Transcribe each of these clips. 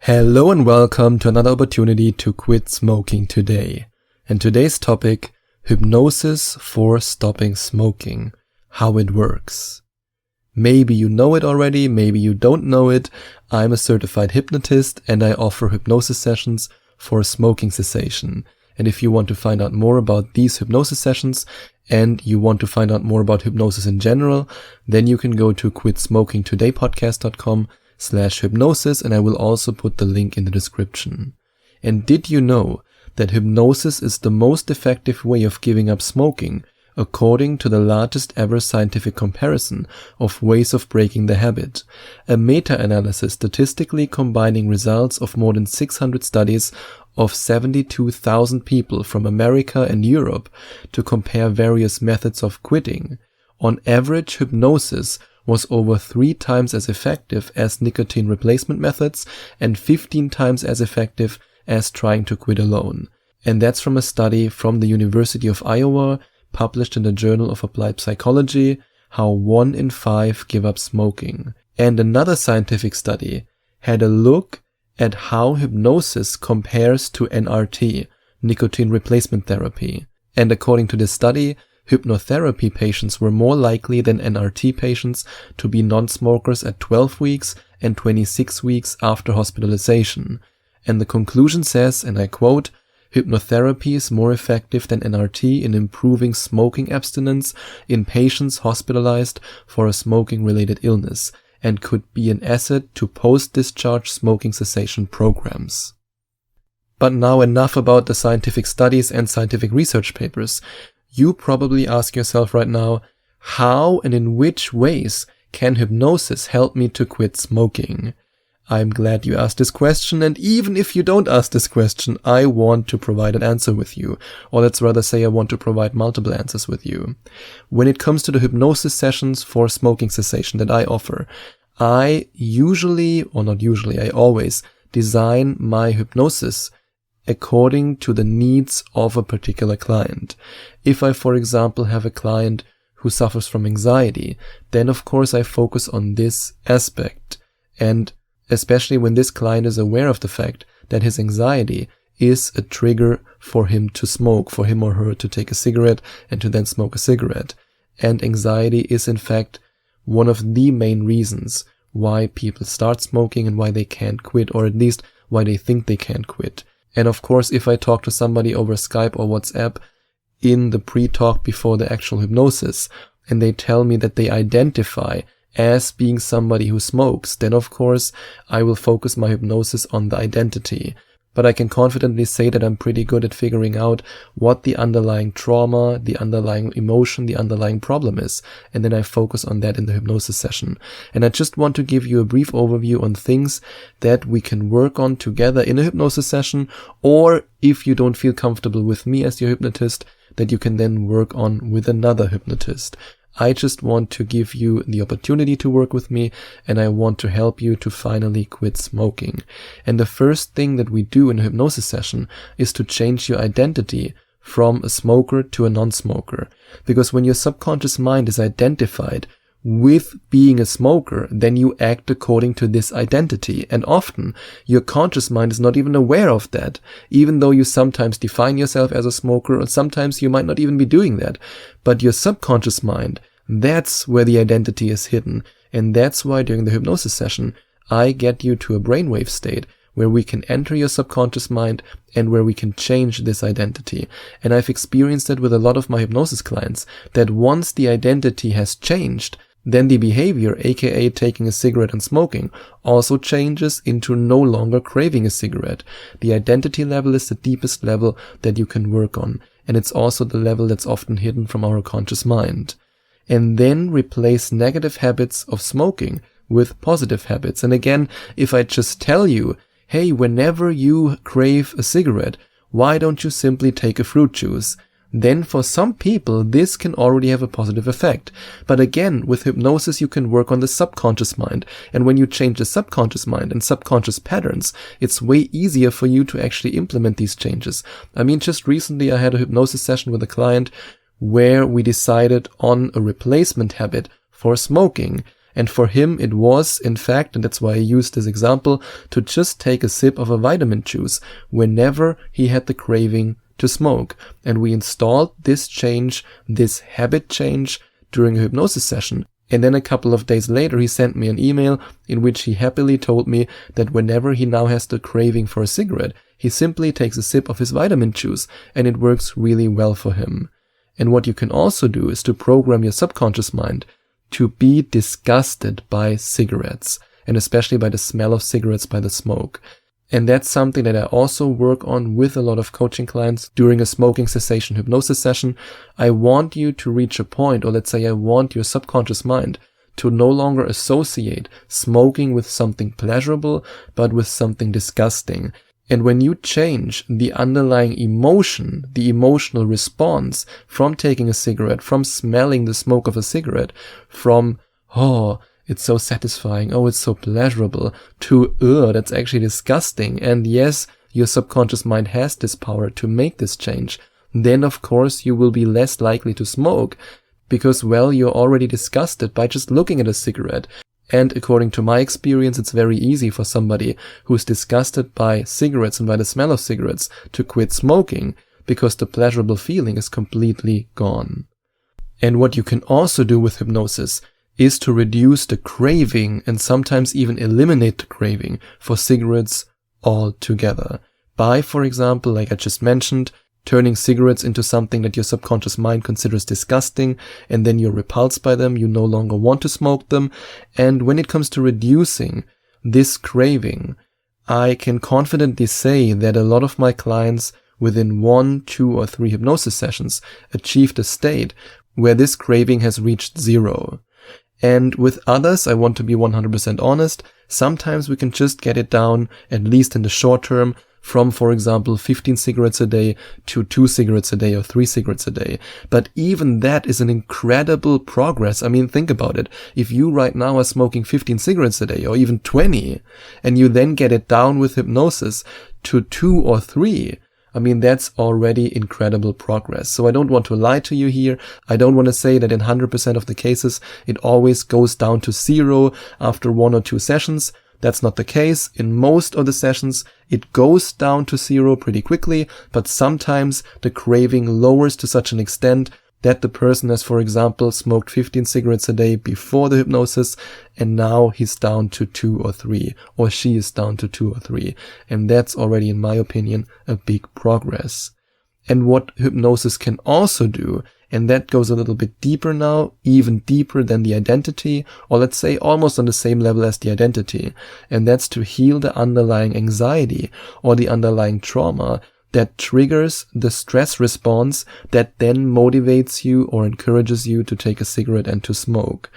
Hello and welcome to another opportunity to quit smoking today. And today's topic, hypnosis for stopping smoking, how it works. Maybe you know it already, maybe you don't know it. I'm a certified hypnotist and I offer hypnosis sessions for smoking cessation. And if you want to find out more about these hypnosis sessions and you want to find out more about hypnosis in general, then you can go to quitsmokingtodaypodcast.com/hypnosis, and I will also put the link in the description. And did you know that hypnosis is the most effective way of giving up smoking, according to the largest ever scientific comparison of ways of breaking the habit? A meta-analysis statistically combining results of more than 600 studies of 72,000 people from America and Europe to compare various methods of quitting. On average, hypnosis was over 3 times as effective as nicotine replacement methods and 15 times as effective as trying to quit alone. And that's from a study from the University of Iowa, published in the Journal of Applied Psychology, how 1 in 5 give up smoking. And another scientific study had a look at how hypnosis compares to NRT, nicotine replacement therapy. And according to this study, hypnotherapy patients were more likely than NRT patients to be non-smokers at 12 weeks and 26 weeks after hospitalization. And the conclusion says, and I quote, "Hypnotherapy is more effective than NRT in improving smoking abstinence in patients hospitalized for a smoking-related illness and could be an asset to post-discharge smoking cessation programs." But now enough about the scientific studies and scientific research papers. You probably ask yourself right now, how and in which ways can hypnosis help me to quit smoking? I'm glad you asked this question, and even if you don't ask this question, I want to provide an answer with you. Or let's rather say I want to provide multiple answers with you. When it comes to the hypnosis sessions for smoking cessation that I offer, I always design my hypnosis according to the needs of a particular client. If I, for example, have a client who suffers from anxiety, then of course I focus on this aspect. And especially when this client is aware of the fact that his anxiety is a trigger for him to smoke, for him or her to take a cigarette and to then smoke a cigarette. And anxiety is in fact one of the main reasons why people start smoking and why they can't quit, or at least why they think they can't quit. And of course, if I talk to somebody over Skype or WhatsApp in the pre-talk before the actual hypnosis, and they tell me that they identify as being somebody who smokes, then of course I will focus my hypnosis on the identity. But I can confidently say that I'm pretty good at figuring out what the underlying trauma, the underlying emotion, the underlying problem is. And then I focus on that in the hypnosis session. And I just want to give you a brief overview on things that we can work on together in a hypnosis session, or if you don't feel comfortable with me as your hypnotist, that you can then work on with another hypnotist. I just want to give you the opportunity to work with me, and I want to help you to finally quit smoking. And the first thing that we do in a hypnosis session is to change your identity from a smoker to a non-smoker. Because when your subconscious mind is identified with being a smoker, then you act according to this identity. And often your conscious mind is not even aware of that, even though you sometimes define yourself as a smoker, or sometimes you might not even be doing that. But your subconscious mind, that's where the identity is hidden. And that's why during the hypnosis session, I get you to a brainwave state where we can enter your subconscious mind and where we can change this identity. And I've experienced it with a lot of my hypnosis clients, that once the identity has changed, then the behavior, aka taking a cigarette and smoking, also changes into no longer craving a cigarette. The identity level is the deepest level that you can work on, and it's also the level that's often hidden from our conscious mind. And then replace negative habits of smoking with positive habits. And again, if I just tell you, hey, whenever you crave a cigarette, why don't you simply take a fruit juice? Then for some people, this can already have a positive effect. But again, with hypnosis, you can work on the subconscious mind. And when you change the subconscious mind and subconscious patterns, it's way easier for you to actually implement these changes. I mean, just recently I had a hypnosis session with a client where we decided on a replacement habit for smoking. And for him, it was, in fact, and that's why I used this example, to just take a sip of a vitamin juice whenever he had the craving to smoke. And we installed this change, this habit change, during a hypnosis session. And then a couple of days later, he sent me an email in which he happily told me that whenever he now has the craving for a cigarette, he simply takes a sip of his vitamin juice, and it works really well for him. And what you can also do is to program your subconscious mind to be disgusted by cigarettes, and especially by the smell of cigarettes, by the smoke. And that's something that I also work on with a lot of coaching clients during a smoking cessation hypnosis session. I want you to reach a point, or let's say I want your subconscious mind to no longer associate smoking with something pleasurable, but with something disgusting. And when you change the underlying emotion, the emotional response from taking a cigarette, from smelling the smoke of a cigarette, from, oh, it's so satisfying, oh, it's so pleasurable, to, that's actually disgusting, and yes, your subconscious mind has this power to make this change, then of course you will be less likely to smoke, because, well, you're already disgusted by just looking at a cigarette. And according to my experience, it's very easy for somebody who's disgusted by cigarettes and by the smell of cigarettes to quit smoking, because the pleasurable feeling is completely gone. And what you can also do with hypnosis is to reduce the craving and sometimes even eliminate the craving for cigarettes altogether. By, for example, like I just mentioned, turning cigarettes into something that your subconscious mind considers disgusting, and then you're repulsed by them, you no longer want to smoke them. And when it comes to reducing this craving, I can confidently say that a lot of my clients within 1, 2, or 3 hypnosis sessions achieved a state where this craving has reached 0. And with others, I want to be 100% honest, sometimes we can just get it down, at least in the short term, from, for example, 15 cigarettes a day to 2 cigarettes a day or 3 cigarettes a day. But even that is an incredible progress. I mean, think about it. If you right now are smoking 15 cigarettes a day or even 20, and you then get it down with hypnosis to 2 or 3, I mean, that's already incredible progress. So I don't want to lie to you here. I don't want to say that in 100% of the cases, it always goes down to 0 after 1 or 2 sessions. That's not the case. In most of the sessions, it goes down to 0 pretty quickly, but sometimes the craving lowers to such an extent that the person has, for example, smoked 15 cigarettes a day before the hypnosis, and now he's down to 2 or 3, or she is down to 2 or 3. And that's already, in my opinion, a big progress. And what hypnosis can also do, and that goes a little bit deeper now, even deeper than the identity, or let's say almost on the same level as the identity, and that's to heal the underlying anxiety or the underlying trauma that triggers the stress response that then motivates you or encourages you to take a cigarette and to smoke.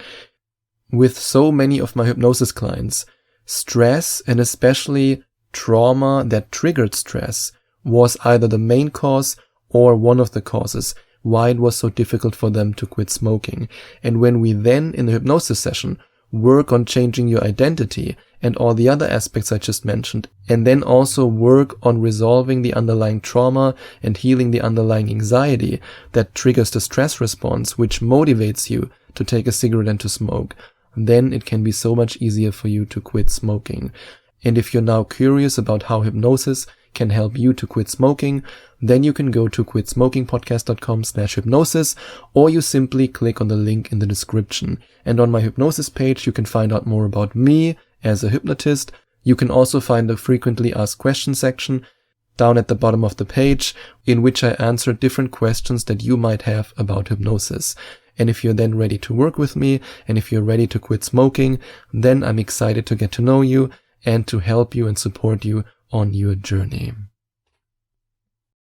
With so many of my hypnosis clients, stress, and especially trauma that triggered stress, was either the main cause or one of the causes why it was so difficult for them to quit smoking. And when we then, in the hypnosis session, work on changing your identity and all the other aspects I just mentioned, and then also work on resolving the underlying trauma and healing the underlying anxiety that triggers the stress response, which motivates you to take a cigarette and to smoke, then it can be so much easier for you to quit smoking. And if you're now curious about how hypnosis can help you to quit smoking, then you can go to quitsmokingpodcast.com/hypnosis, or you simply click on the link in the description. And on my hypnosis page, you can find out more about me as a hypnotist. You can also find the frequently asked questions section down at the bottom of the page, in which I answer different questions that you might have about hypnosis. And if you're then ready to work with me, and if you're ready to quit smoking, then I'm excited to get to know you and to help you and support you on your journey.